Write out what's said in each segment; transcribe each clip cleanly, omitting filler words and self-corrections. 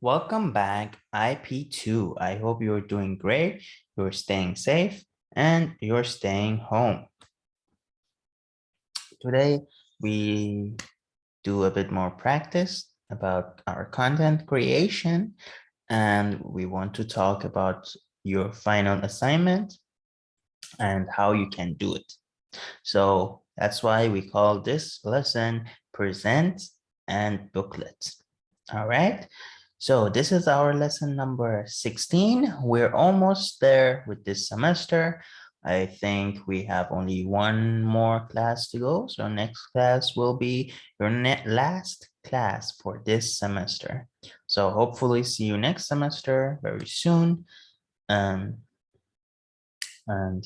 Welcome back, IP2. I hope you're doing great, you're staying safe, and you're staying home. Today, we do a bit more practice about our content creation, and we want to talk about your final assignment and how you can do it. So that's why we call this lesson Present and Booklet. All right. So this is our lesson number 16. We're almost there with this semester. I think we have only one more class to go. So next class will be your last class for this semester. So hopefully see you next semester very soon. And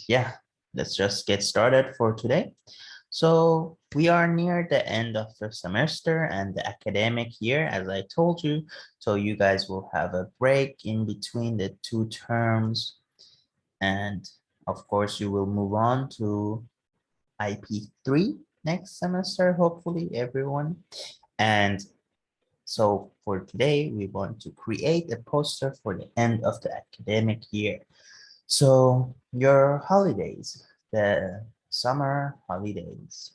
yeah, let's just get started for today. So we are near the end of the semester and the academic year, as I told you. So you guys will have a break in between the two terms. And of course, you will move on to IP3 next semester, hopefully everyone. And so for today, we want to create a poster for the end of the academic year. So your holidays, the summer holidays.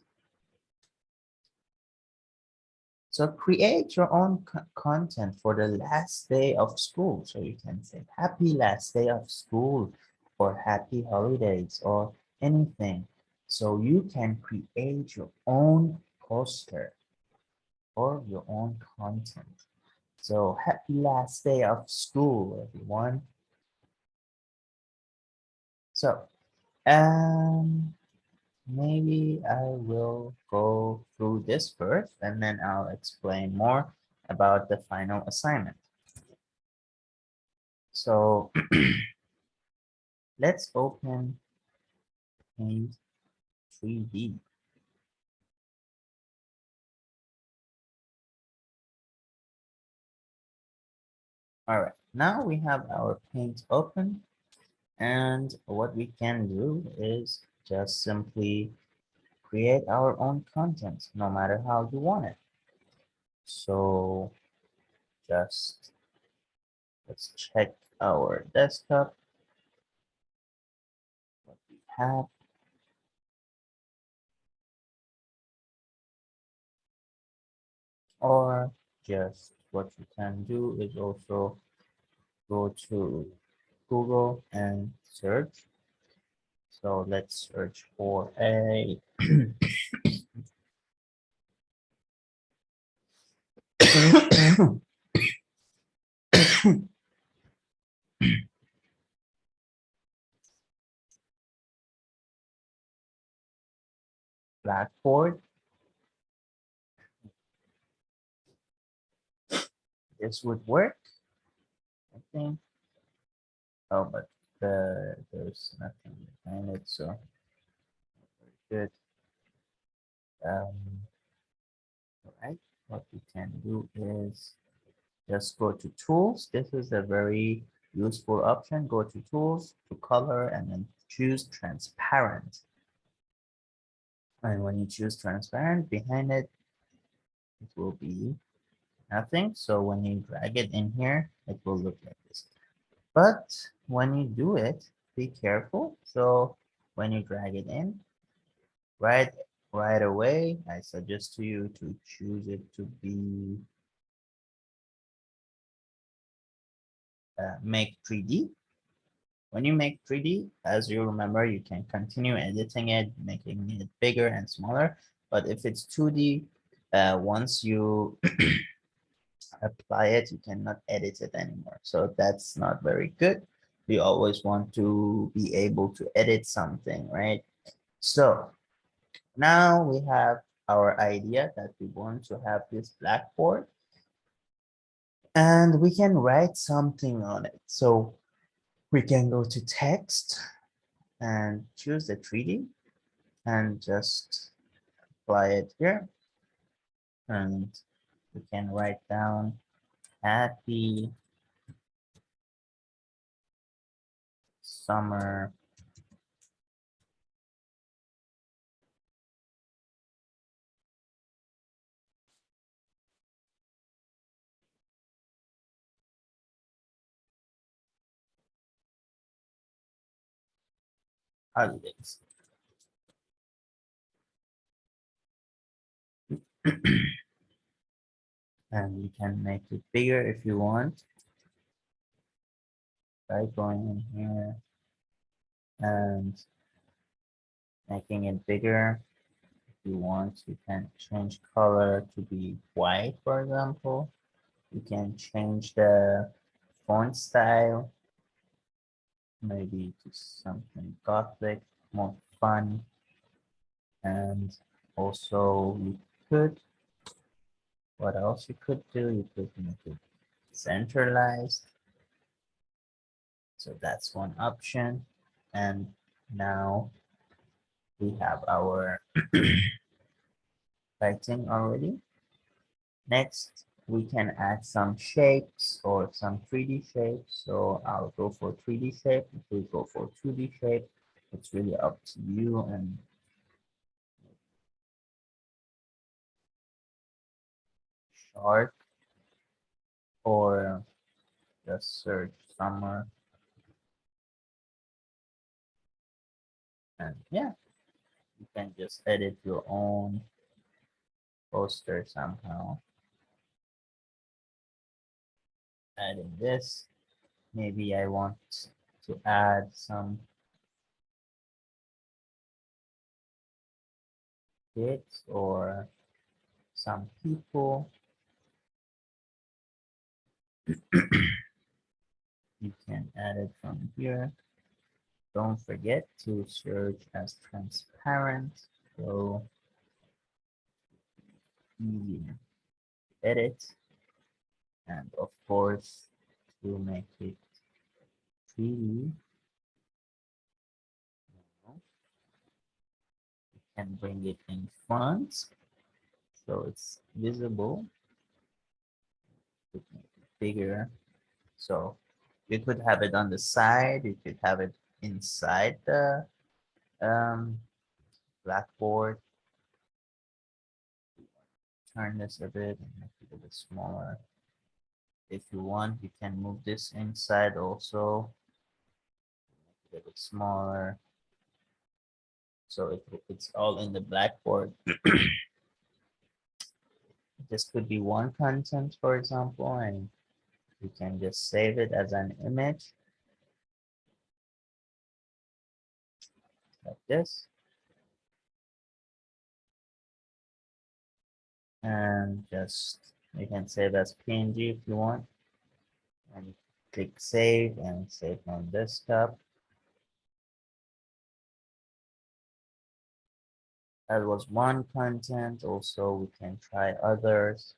So create your own content for the last day of school. So you can say happy last day of school or happy holidays or anything. So you can create your own poster or your own content. So happy last day of school, everyone. So, maybe I will go through this first and then I'll explain more about the final assignment. So let's open Paint 3D. All right, now we have our Paint open, and what we can do is just simply create our own content, no matter how you want it. So just let's check our desktop, what we have. Or just what you can do is also go to Google and search. So let's search for a Blackboard. This would work, I think. Oh, but there's nothing behind it, so very good. All right, what we can do is just go to tools. This is a very useful option. Go to tools, to color, and then choose transparent. And when you choose transparent, behind it, it will be nothing. So when you drag it in here, it will look like this. But when you do it, be careful. So when you drag it in, right away, I suggest to you to choose it to be make 3D. When you make 3D, as you remember, you can continue editing it, making it bigger and smaller. But if it's 2D, once you apply it, you cannot edit it anymore. So that's not very good. We always want to be able to edit something, right? So now we have our idea that we want to have this blackboard and we can write something on it. So we can go to text and choose the 3D and just apply it here. And we can write down happy summer holidays. And you can make it bigger if you want by going in here and making it bigger. If you want, you can change color to be white, for example. You can change the font style, maybe to something gothic, more fun. And also you could, what else you could do? You could make it centralized. So that's one option. And now we have our writing already. Next, we can add some shapes or some 3D shapes. So I'll go for 3D shape. If we go for 2D shape, it's really up to you. And shark, or just search summer. And yeah, you can just edit your own poster somehow. Adding this, maybe I want to add some kids or some people. You can add it from here. Don't forget to search as transparent, so easy to edit, and of course to make it 3D, you can bring it in front so it's visible. You can make it bigger, so you could have it on the side, you could have it inside the blackboard. Turn this a bit and make it a bit smaller. If you want, you can move this inside also, make it a bit smaller. So it's all in the blackboard. This could be one content, for example, and you can just save it as an image like this. And just, you can save as PNG if you want. And click save and save on desktop. That was one content. Also, we can try others.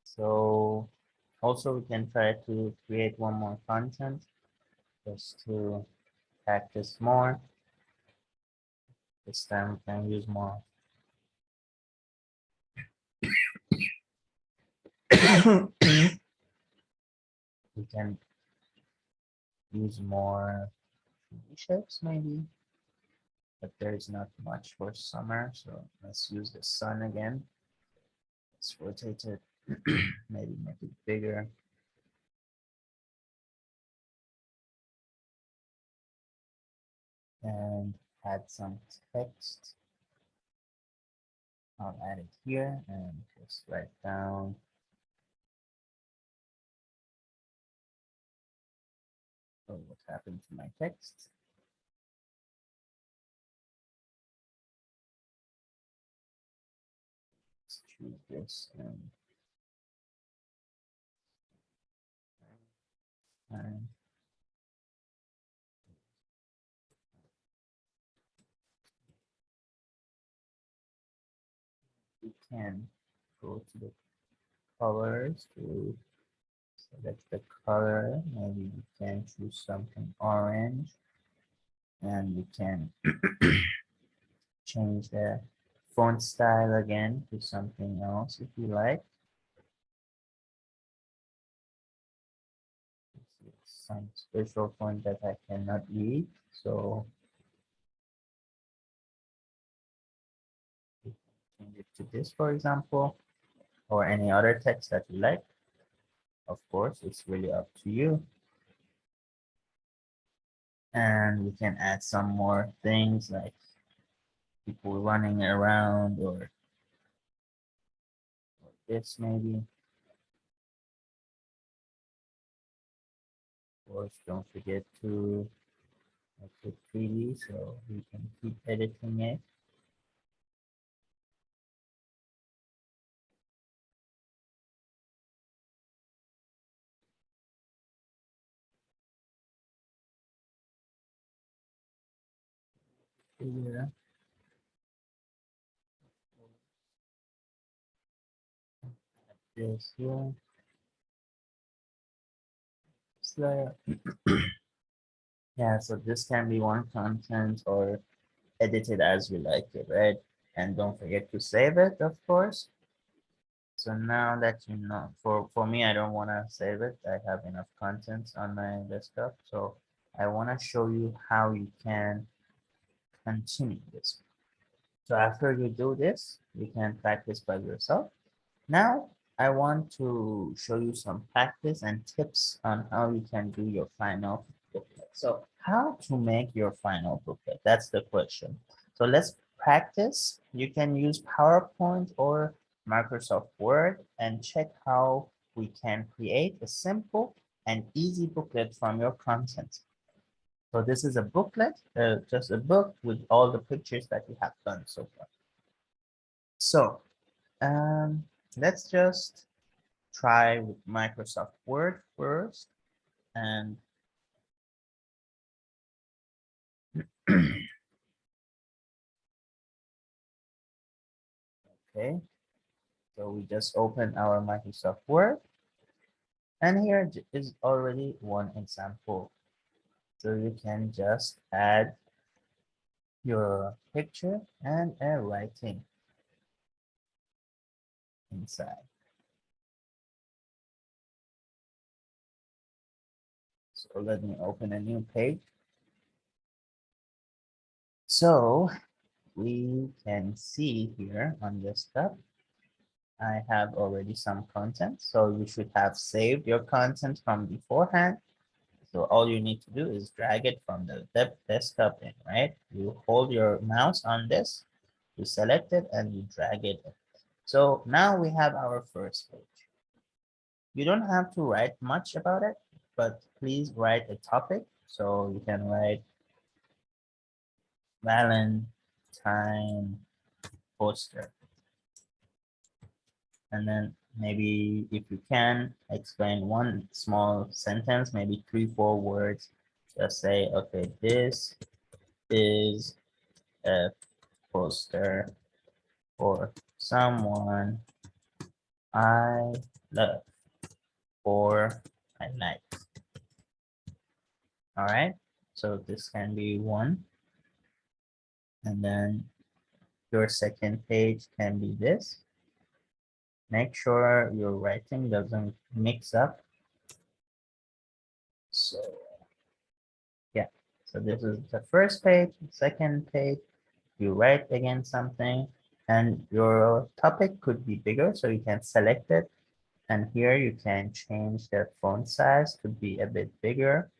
So also we can try to create one more content just to practice more. This time we can use more. We can use more shapes maybe, but there's not much for summer, so let's use the sun again. Let's rotate it, maybe make it bigger. And add some text. I'll add it here and just write down what happened to my text. Let's choose this and we can go to the colors to select the color. Maybe we can choose something orange, and we can change the font style again to something else if you like. some special font that I cannot read. So change it to this, for example, or any other text that you like. Of course, it's really up to you. And we can add some more things like people running around or this maybe. Of course, don't forget to make it 3D so we can keep editing it. Yeah. This here. So yeah, so this can be one content or edit it as we like it, right? And don't forget to save it, of course. So now that you know, for me, I don't want to save it. I have enough content on my desktop. So I want to show you how you can continue this. So after you do this, you can practice by yourself. Now, I want to show you some practice and tips on how you can do your final booklet. So how to make your final booklet? That's the question. So let's practice. You can use PowerPoint or Microsoft Word and check how we can create a simple and easy booklet from your content. So this is a booklet, just a book with all the pictures that you have done so far. So let's just try with Microsoft Word first. And okay, so we just open our Microsoft Word. And here is already one example. So you can just add your picture and a writing inside. So let me open a new page. So we can see here on desktop, I have already some content. So you should have saved your content from beforehand. So all you need to do is drag it from the desktop in, right? You hold your mouse on this, you select it and you drag it in. So now we have our first page. You don't have to write much about it, but please write a topic. So you can write Valentine poster. And then maybe if you can explain one small sentence, maybe 3-4 words, just say, okay, this is a poster for someone I love or I like. All right, so this can be one. And then your second page can be this. Make sure your writing doesn't mix up. So yeah, so this is the first page, second page, you write again something, and your topic could be bigger, so you can select it. And here you can change the font size to be a bit bigger.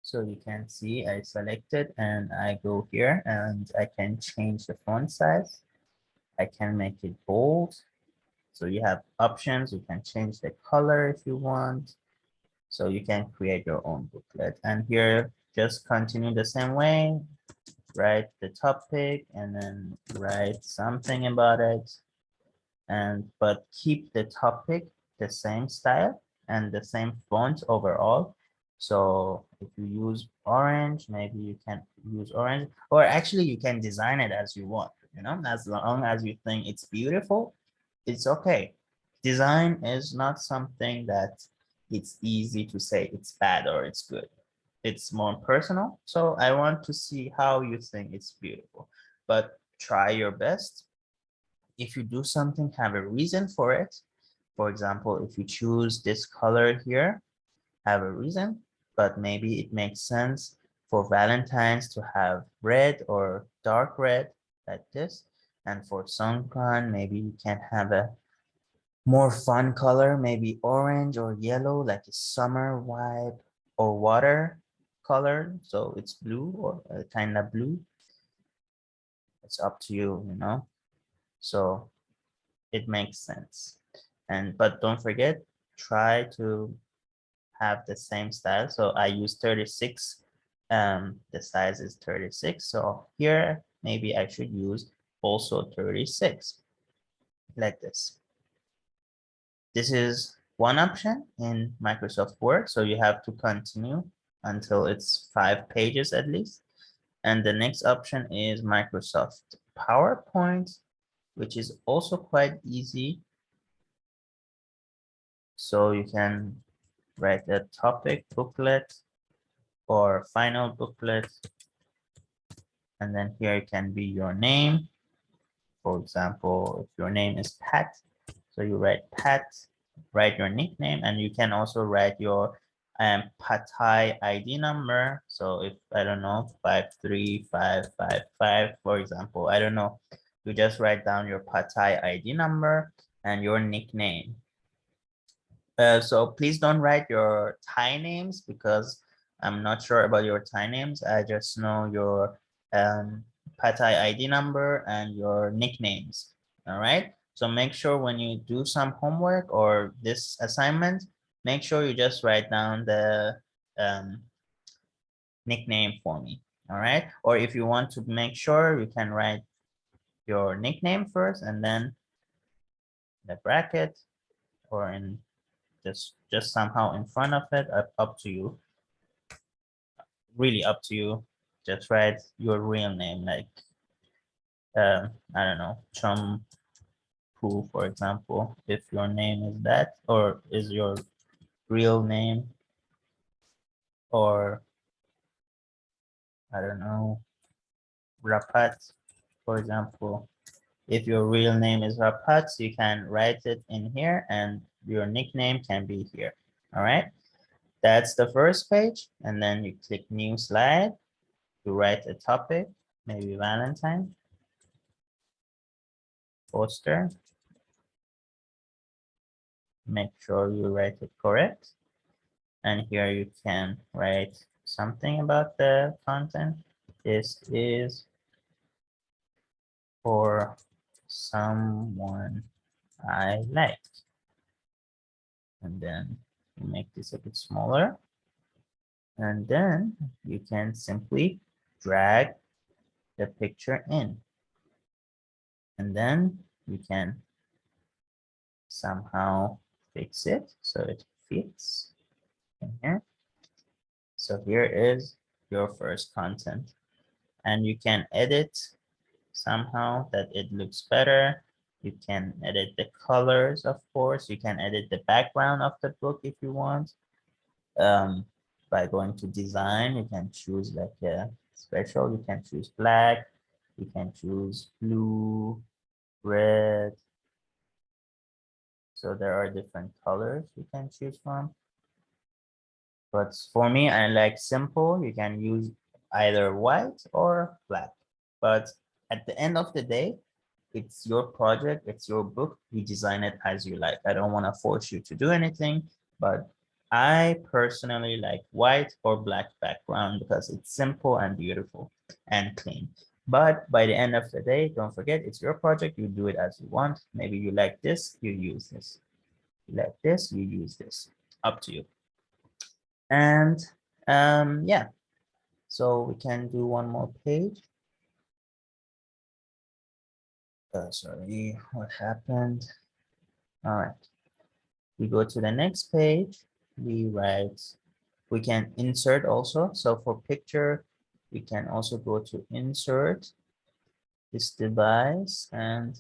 So you can see I selected and I go here and I can change the font size. I can make it bold. So you have options. You can change the color if you want. So you can create your own booklet. And here, just continue the same way. Write the topic and then write something about it. But keep the topic the same style and the same font overall. So if you use orange, maybe you can use orange, or actually you can design it as you want, as long as you think it's beautiful, it's okay. Design is not something that it's easy to say it's bad or it's good. It's more personal. So I want to see how you think it's beautiful, but try your best. If you do something, have a reason for it. For example, if you choose this color here, have a reason, but maybe it makes sense for Valentine's to have red or dark red like this. And for Songkran, maybe you can have a more fun color, maybe orange or yellow, like a summer vibe or water color. So it's blue or kind of blue. It's up to you, you know. So it makes sense. But don't forget, try to have the same style. So I use 36. The size is 36. So here, maybe I should use also 36 like this. This is one option in Microsoft Word. So you have to continue until it's 5 pages at least. And the next option is Microsoft PowerPoint, which is also quite easy. So you can write a topic booklet or final booklet. And then here it can be your name. For example, if your name is Pat, so you write Pat, write your nickname, and you can also write your Patai ID number. So if, I don't know, 53555, for example, I don't know, you just write down your Patai ID number and your nickname. So please don't write your Thai names because I'm not sure about your Thai names. I just know your Patai ID number and your nicknames. All right. So make sure when you do some homework or this assignment, make sure you just write down the nickname for me. All right. Or if you want to make sure, you can write your nickname first and then the bracket or in just somehow in front of it, up to you, really up to you. Just write your real name, like I don't know, Chum Poo, for example, if your name is that, or is your real name, or I don't know, Rapat, for example. If your real name is Rapat, you can write it in here and your nickname can be here. All right. That's the first page. And then you click new slide to write a topic, maybe Valentine, poster. Make sure you write it correct. And here you can write something about the content. This is for someone I like. And then you make this a bit smaller. And then you can simply drag the picture in. And then you can somehow fix it so it fits in here. So here is your first content. And you can edit somehow that it looks better. You can edit the colors, of course. You can edit the background of the book if you want. By going to design, you can choose like a special. You can choose black. You can choose blue, red. So there are different colors you can choose from. But for me, I like simple. You can use either white or black. But at the end of the day, it's your project, it's your book. You design it as you like. I don't want to force you to do anything, but I personally like white or black background because it's simple and beautiful and clean. But by the end of the day, don't forget, it's your project. You do it as you want. Maybe you like this, you use this. You like this, you use this. Up to you. And yeah, so we can do one more page. Sorry, what happened? All right, we go to the next page. We write, we can insert also. So for picture, we can also go to insert this device, and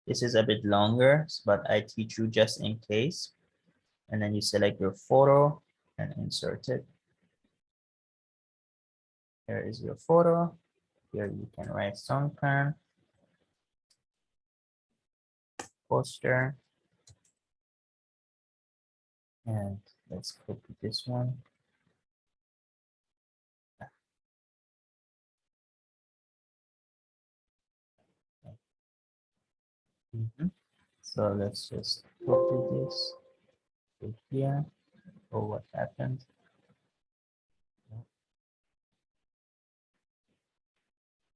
this is a bit longer, but I teach you just in case. And then you select your photo and insert it. Here is your photo. Here you can write Songkran, poster, and Let's copy this one. So let's just copy this to here. Oh, what happened?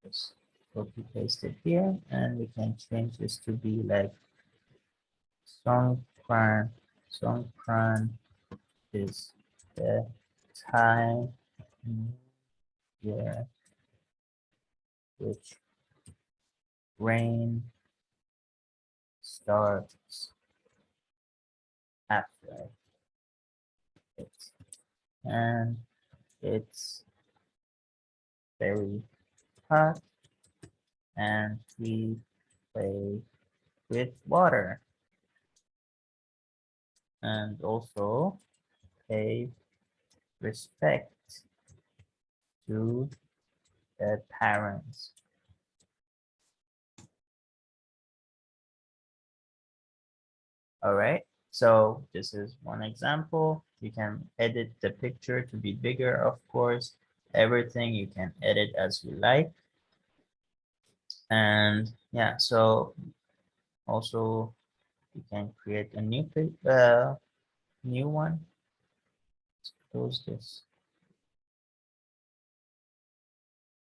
Just copy paste it here, and we can change this to be like Songkran. Songkran is the time year which rain starts after it, and it's very hot, and we play with water, and also pay respect to the parents. All right, so this is one example. You can edit the picture to be bigger, of course. Everything you can edit as you like. And yeah, so also you can create a new one. Let's close this.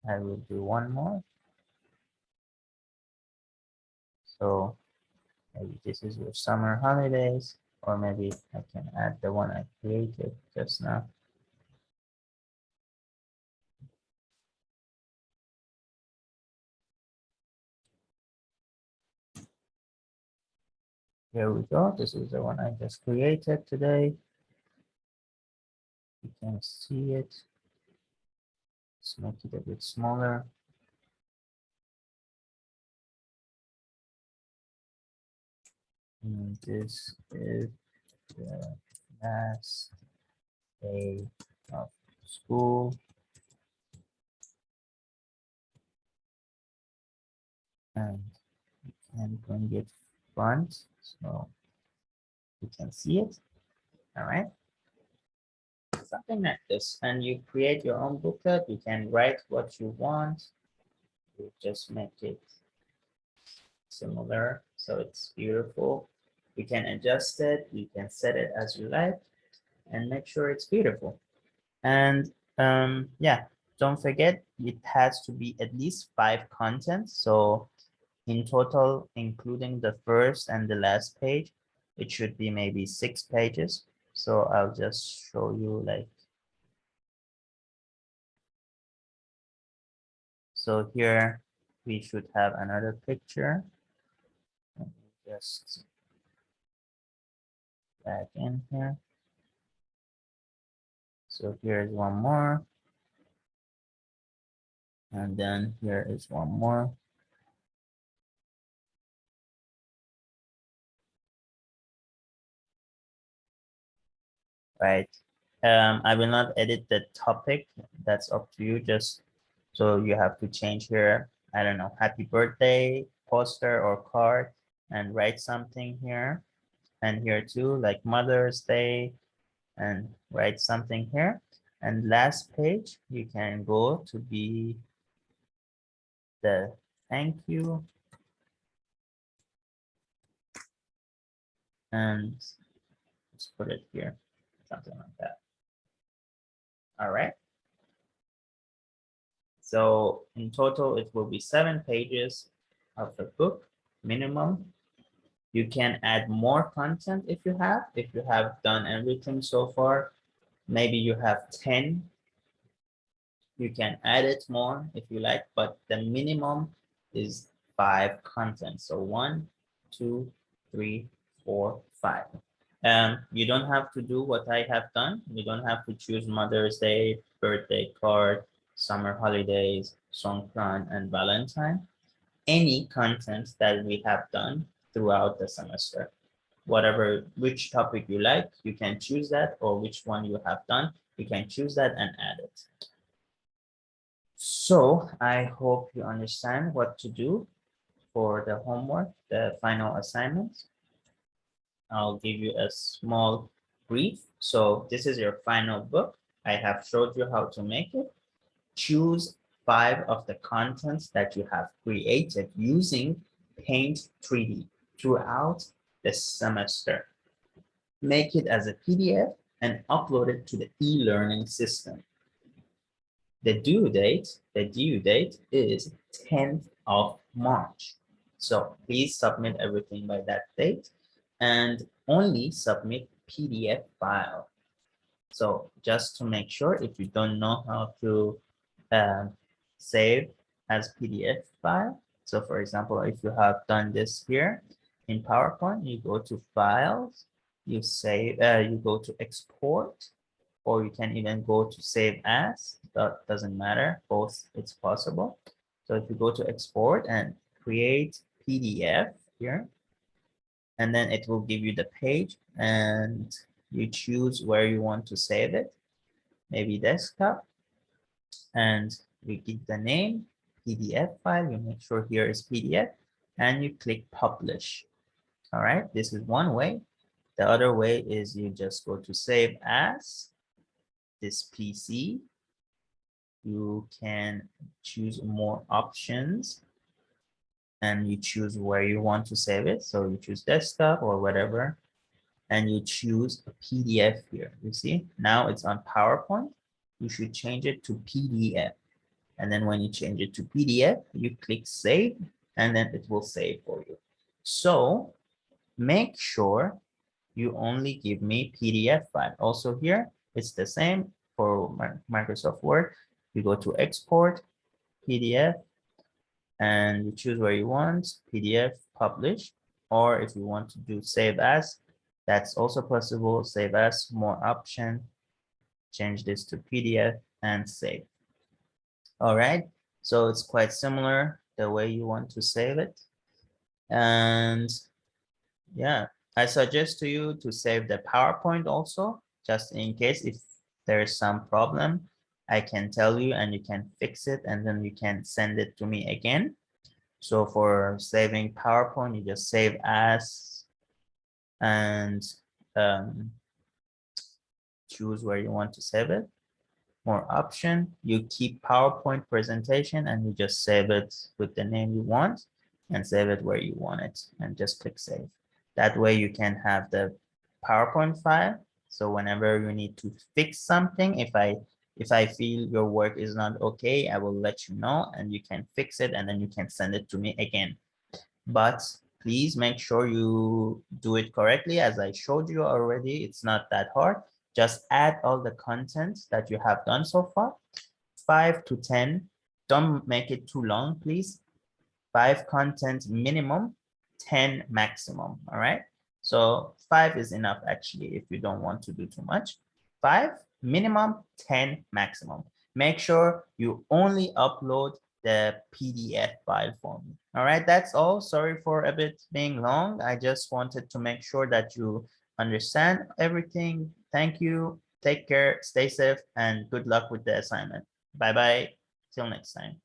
I will do one more. So maybe this is your summer holidays, or maybe I can add the one I created just now. Here we go. This is the one I just created today. You can see it. Let's make it a bit smaller. And this is the last day of school. And you can bring it front so you can see it. All right. Something like this. And you create your own booklet. You can write what you want. You just make it similar so it's beautiful. You can adjust it. You can set it as you like and make sure it's beautiful. And yeah, don't forget it has to be at least 5 contents. So in total, including the first and the last page, it should be maybe 6 pages. So I'll just show you like, so here we should have another picture. Let me just back in here. So here's one more. And then here is one more. Right. I will not edit the topic. That's up to you. Just so you have to change here. I don't know, happy birthday poster or card, and write something here. And here too, like Mother's Day, and write something here. And last page, you can go to be the thank you. And let's put it here, something like that. All right. So in total, it will be 7 pages of the book minimum. You can add more content if you have done everything so far. Maybe you have 10. You can add it more if you like, but the minimum is 5 content. So 1, 2, 3, 4, 5. You don't have to do what I have done. You don't have to choose Mother's Day, birthday card, summer holidays, Songkran, and Valentine. Any content that we have done throughout the semester. Whatever, which topic you like, you can choose that, or which one you have done, you can choose that and add it. So I hope you understand what to do for the homework, the final assignment. I'll give you a small brief. So this is your final book. I have showed you how to make it. Choose 5 of the contents that you have created using Paint 3D throughout the semester. Make it as a PDF and upload it to the e-learning system. The due date is 10th of March. So please submit everything by that date and only submit PDF file. So just to make sure, if you don't know how to save as PDF file. So for example, if you have done this here in PowerPoint, you go to files, you save, you go to export, or you can even go to save as, that doesn't matter, both it's possible. So if you go to export and create PDF here, and then it will give you the page and you choose where you want to save it, maybe desktop, and we give the name PDF file. You make sure here is PDF and you click publish. All right, this is one way. The other way is you just go to save as this PC. You can choose more options and you choose where you want to save it. So you choose desktop or whatever, and you choose a PDF here. You see, now it's on PowerPoint. You should change it to PDF. And then when you change it to PDF, you click save, and then it will save for you. So make sure you only give me PDF file. Also here, it's the same for Microsoft Word. You go to export, PDF, and you choose where you want, PDF, publish, or if you want to do save as, that's also possible. Save as, more option, change this to PDF and save. All right, so it's quite similar the way you want to save it. And yeah, I suggest to you to save the PowerPoint also, just in case if there is some problem, I can tell you and you can fix it and then you can send it to me again. So for saving PowerPoint, you just save as and choose where you want to save it. More option, you keep PowerPoint presentation and you just save it with the name you want and save it where you want it and just click save. That way you can have the PowerPoint file. So whenever you need to fix something, if I feel your work is not okay, I will let you know and you can fix it and then you can send it to me again. But please make sure you do it correctly. As I showed you already, it's not that hard. Just add all the content that you have done so far, 5 to 10. Don't make it too long, please. 5 content minimum, 10 maximum, all right? So 5 is enough actually if you don't want to do too much. 5 minimum, 10 maximum. Make sure you only upload the PDF file for me. All right, that's all. Sorry for a bit being long. I just wanted to make sure that you understand everything. Thank you. Take care, stay safe, and good luck with the assignment. Bye-bye. Till next time.